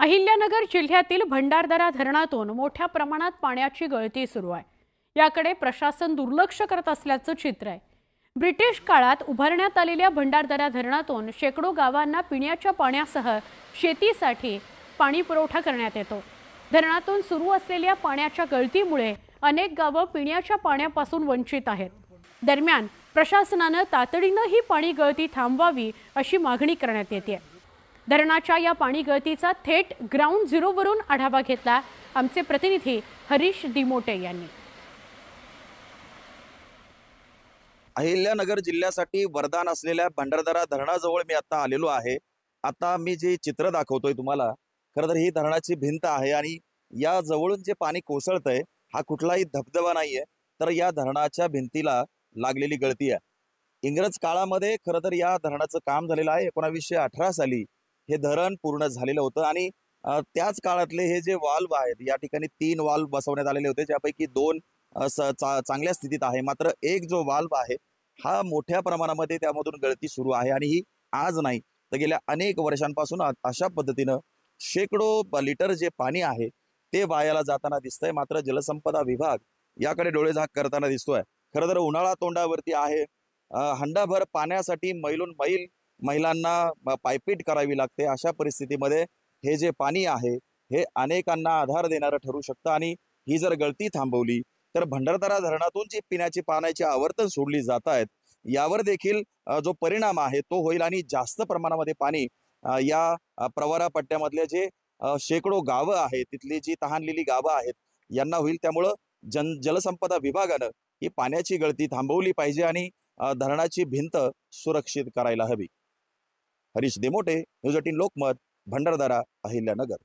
अहिल्यानगर जिल्ह्यातील भंडारदरा धरणातून मोठ्या प्रमाणात पाण्याची गळती सुरू आहे। याकडे प्रशासन दुर्लक्ष करत असल्याचं चित्र आहे। ब्रिटिश काळात उभारण्यात आलेल्या भंडारदरा धरणातून शेकडो गावांना पिण्याच्या पाण्यासह शेतीसाठी पाणी पुरवठा करण्यात येतो। धरणातून सुरू असलेल्या पाण्याच्या गळतीमुळे अनेक गावं पिण्याच्या पाण्यापासून वंचित आहेत। दरम्यान प्रशासनाने तातडीने ही पाणी गळती थांबवावी अशी मागणी करण्यात येते। धरणाच्या या पाणी गळतीचा थेट ग्राउंड झिरो वरून आढावा घेतला आमचे प्रतिनिधी हरीश दिमोटे यांनी। अहिल्यानगर जिल्ह्यासाठी वरदान असलेल्या भंडारदरा धरणाजवळ मी आता आलेलो आहे। आता मी जे चित्र दाखवतोय तुम्हाला, खरं तर ही धरणाची भिंत आहे आणि या जवळून जे पाणी कोसळतंय हा कुठलाही धबधबा नाहीये, तर या धरणाच्या भिंतीला लागलेली गळती आहे। इंग्रज काळामध्ये खरं तर या धरणाचं काम झालेलं आहे। 1918 साली हे धरण पूर्ण झालेलं होतं आणि त्याच काळातले हे जे वाल्व आहेत, या ठिकाणी 3 वाल्व बसवण्यात आलेले होते, ज्यापैकी 2 चांगल्या स्थितीत आहे। मात्र एक जो वाल्व आहे हा मोठ्या प्रमाणामध्ये त्यामधून गळती सुरू आहे आणि ही आज नाही तर गेल्या अनेक वर्षांपासून अशा पद्धतीनं शेकडो लिटर जे पाणी आहे ते वायाला जाताना दिसतंय। मात्र जलसंपदा विभाग याकडे डोळेझाक करताना दिसतोय। खरं तर उन्हाळा तोंडावरती आहे। हंडाभर पाण्यासाठी मैलून मैल महिलांना पायपीट करावी लागते। अशा परिस्थितीमध्ये हे जे पाणी आहे हे अनेकांना आधार देणारं ठरू शकतं आणि ही जर गळती थांबवली तर भंडारदरा धरणातून जी पिण्याची पाण्याची आवर्तन सोडली जात आहेत यावर देखील जो परिणाम आहे तो होईल आणि जास्त प्रमाणामध्ये पाणी या प्रवरा पट्ट्यामधले जे शेकडो गावं आहेत, तिथली जी तहानलेली गावं आहेत यांना होईल। त्यामुळं जलसंपदा विभागानं ही पाण्याची गळती थांबवली पाहिजे आणि धरणाची भिंत सुरक्षित करायला हवी। हरीश दिमोटे, न्यूज 18 लोकमत, भंडारदरा, अहिल्यानगर।